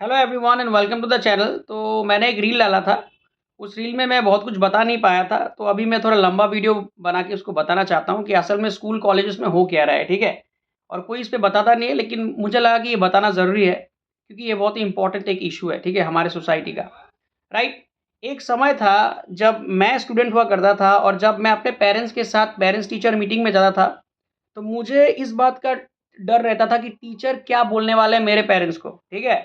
Hello everyone and welcome to the channel. तो मैंने एक रील डाला था। उस रील में मैं बहुत कुछ बता नहीं पाया था, तो अभी मैं थोड़ा लंबा वीडियो बना के उसको बताना चाहता हूँ कि असल में स्कूल कॉलेजेस में हो क्या रहा है, ठीक है। और कोई इस पे बताता नहीं है, लेकिन मुझे लगा कि ये बताना ज़रूरी है क्योंकि ये बहुत ही इंपॉर्टेंट एक इशू है, ठीक है, हमारे सोसाइटी का। राइट। एक समय था जब मैं स्टूडेंट हुआ करता था और जब मैं अपने पेरेंट्स के साथ पेरेंट्स टीचर मीटिंग में जाता था, तो मुझे इस बात का डर रहता था कि टीचर क्या बोलने वाले हैं मेरे पेरेंट्स को, ठीक है।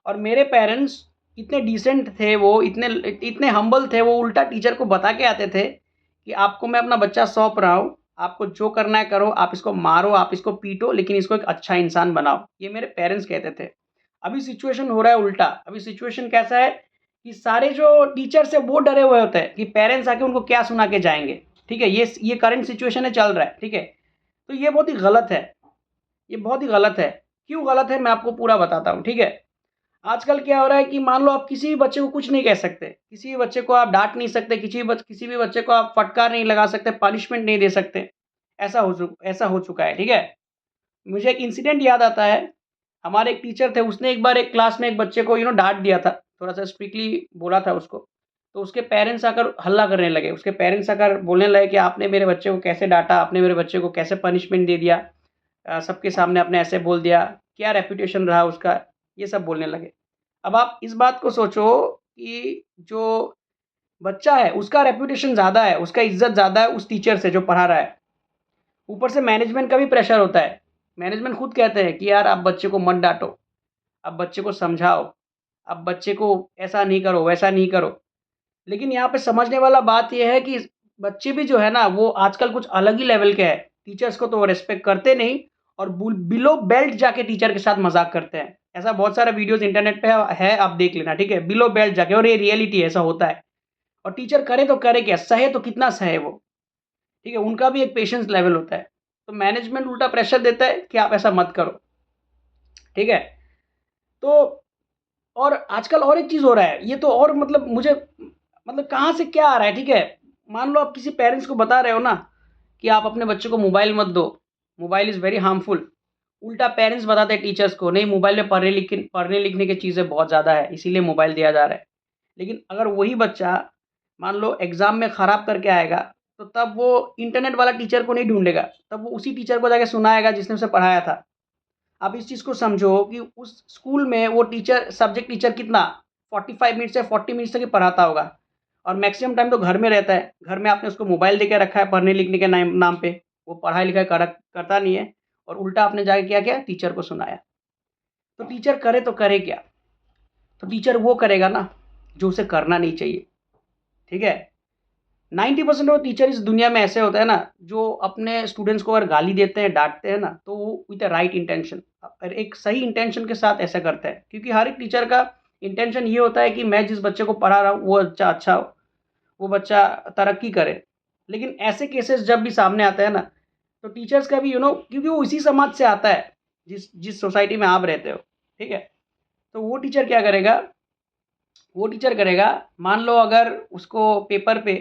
और मेरे पेरेंट्स इतने डिसेंट थे, वो इतने इतने हम्बल थे, वो उल्टा टीचर को बता के आते थे कि आपको मैं अपना बच्चा सौंप रहा हूँ, आपको जो करना है करो, आप इसको मारो, आप इसको पीटो, लेकिन इसको एक अच्छा इंसान बनाओ। ये मेरे पेरेंट्स कहते थे। अभी सिचुएशन हो रहा है उल्टा। अभी सिचुएशन कैसा है कि सारे जो टीचर्स है वो डरे हुए होते हैं कि पेरेंट्स आके उनको क्या सुना के जाएंगे, ठीक है। ये करंट सिचुएशन है, चल रहा है, ठीक है। तो ये बहुत ही गलत है। ये बहुत ही गलत है। क्यों गलत है मैं आपको पूरा बताता हूँ, ठीक है। आजकल क्या हो रहा है कि मान लो आप किसी भी बच्चे को कुछ नहीं कह सकते, किसी भी बच्चे को आप डांट नहीं सकते, किसी भी बच्चे को आप फटकार नहीं लगा सकते, पनिशमेंट नहीं दे सकते। ऐसा हो चुका है, ठीक है। मुझे एक इंसिडेंट याद आता है। हमारे एक टीचर थे, उसने एक बार एक क्लास में एक बच्चे को डांट दिया था, थोड़ा सा स्ट्रिक्टली बोला था उसको। तो उसके पेरेंट्स आकर हल्ला करने लगे, उसके पेरेंट्स आकर बोलने लगे कि आपने मेरे बच्चे को कैसे डांटा, आपने मेरे बच्चे को कैसे पनिशमेंट दे दिया, सबके सामने आपने ऐसे बोल दिया, क्या रेपुटेशन रहा उसका, ये सब बोलने लगे। अब आप इस बात को सोचो कि जो बच्चा है उसका रेपुटेशन ज़्यादा है, उसका इज़्ज़त ज़्यादा है उस टीचर से जो पढ़ा रहा है। ऊपर से मैनेजमेंट का भी प्रेशर होता है। मैनेजमेंट खुद कहते हैं कि यार आप बच्चे को मत डाँटो, आप बच्चे को समझाओ, आप बच्चे को ऐसा नहीं करो, वैसा नहीं करो। लेकिन यहाँ पे समझने वाला बात ये है कि बच्चे भी जो है ना वो आजकल कुछ अलग ही लेवल के हैं। टीचर्स को तो वो रिस्पेक्ट करते नहीं और बिलो बेल्ट जाके टीचर के साथ मजाक करते हैं। ऐसा बहुत सारा वीडियोस इंटरनेट पे है, आप देख लेना, ठीक है। बिलो बेल्ट जाके, और ये रियलिटी ऐसा होता है। और टीचर करे तो करे क्या, सहे तो कितना सहे वो, ठीक है। उनका भी एक पेशेंस लेवल होता है। तो मैनेजमेंट उल्टा प्रेशर देता है कि आप ऐसा मत करो, ठीक है। तो और आजकल और एक चीज़ हो रहा है, ये तो और मतलब मुझे मतलब कहाँ से क्या आ रहा है, ठीक है। मान लो आप किसी पेरेंट्स को बता रहे हो ना कि आप अपने बच्चे को मोबाइल मत दो, मोबाइल इज़ वेरी हार्मफुल। उल्टा पेरेंट्स बताते हैं टीचर्स को, नहीं मोबाइल में पढ़ने लिखने की चीज़ें बहुत ज़्यादा है, इसीलिए मोबाइल दिया जा रहा है। लेकिन अगर वही बच्चा मान लो एग्ज़ाम में ख़राब करके आएगा, तो तब वो इंटरनेट वाला टीचर को नहीं ढूँढेगा, तब वो उसी टीचर को जाके सुनाएगा जिसने उसे पढ़ाया था। आप इस चीज़ को समझो कि उस स्कूल में वो टीचर, सब्जेक्ट टीचर कितना 45 मिनट से 40 मिनट्स तक ही पढ़ाता होगा, और मैक्सिमम टाइम तो घर में रहता है। घर में आपने उसको मोबाइल दे के रखा है पढ़ने लिखने के नाम नाम पे, वो पढ़ाई लिखाई करता नहीं है, और उल्टा आपने जाके क्या किया, टीचर को सुनाया। तो टीचर करे तो करे क्या। तो टीचर वो करेगा ना जो उसे करना नहीं चाहिए, ठीक है। 90% ऑफ टीचर इस दुनिया में ऐसे होते हैं ना, जो अपने स्टूडेंट्स को अगर गाली देते हैं, डाँटते हैं ना, तो वो विद द राइट इंटेंशन, और एक सही इंटेंशन के साथ ऐसा करते हैं। क्योंकि हर एक टीचर का इंटेंशन ये होता है कि मैं जिस बच्चे को पढ़ा रहा हूँ, वो बच्चा अच्छा हो, वो बच्चा तरक्की करे। लेकिन ऐसे केसेस जब भी सामने आते हैं ना, तो टीचर्स का भी क्योंकि वो इसी समाज से आता है, जिस जिस सोसाइटी में आप रहते हो, ठीक है। तो वो टीचर करेगा, मान लो अगर उसको पेपर पे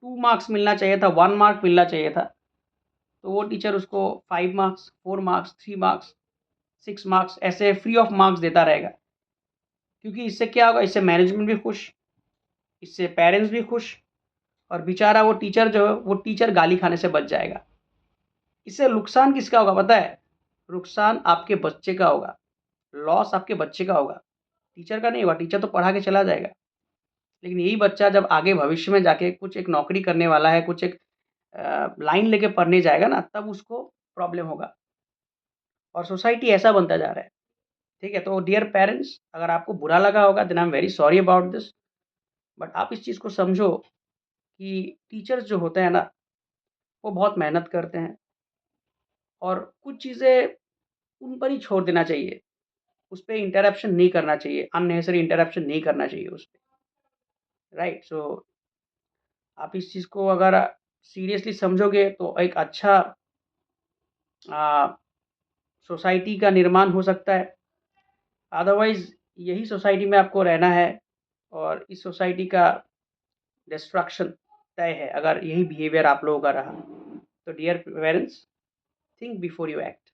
2 मार्क्स मिलना चाहिए था, 1 मार्क मिलना चाहिए था, तो वो टीचर उसको 5 मार्क्स, 4 मार्क्स, 3 मार्क्स, 6 मार्क्स ऐसे फ्री ऑफ मार्क्स देता रहेगा। क्योंकि इससे क्या होगा, इससे मैनेजमेंट भी खुश, इससे पेरेंट्स भी खुश, और बेचारा वो टीचर जो है, वो टीचर गाली खाने से बच जाएगा। इससे नुकसान किसका होगा पता है? नुकसान आपके बच्चे का होगा, लॉस आपके बच्चे का होगा, टीचर का नहीं होगा। टीचर तो पढ़ा के चला जाएगा। लेकिन यही बच्चा जब आगे भविष्य में जाके कुछ एक नौकरी करने वाला है, कुछ एक लाइन लेके पढ़ने जाएगा ना, तब उसको प्रॉब्लम होगा। और सोसाइटी ऐसा बनता जा रहा है, ठीक है। तो डियर पेरेंट्स, अगर आपको बुरा लगा होगा then I am very sorry about this. But आप इस चीज़ को समझो कि टीचर्स जो होते हैं ना, वो बहुत मेहनत करते हैं, और कुछ चीज़ें उन पर ही छोड़ देना चाहिए। उस पे इंटरप्शन नहीं करना चाहिए, अननेसेसरी इंटरप्शन नहीं करना चाहिए उस पे, राइट। सो आप इस चीज़ को अगर सीरियसली समझोगे तो एक अच्छा सोसाइटी का निर्माण हो सकता है। अदरवाइज़ यही सोसाइटी में आपको रहना है, और इस सोसाइटी का डिस्ट्रक्शन तय है अगर यही बिहेवियर आप लोगों का रहा। तो dear parents, think before you act.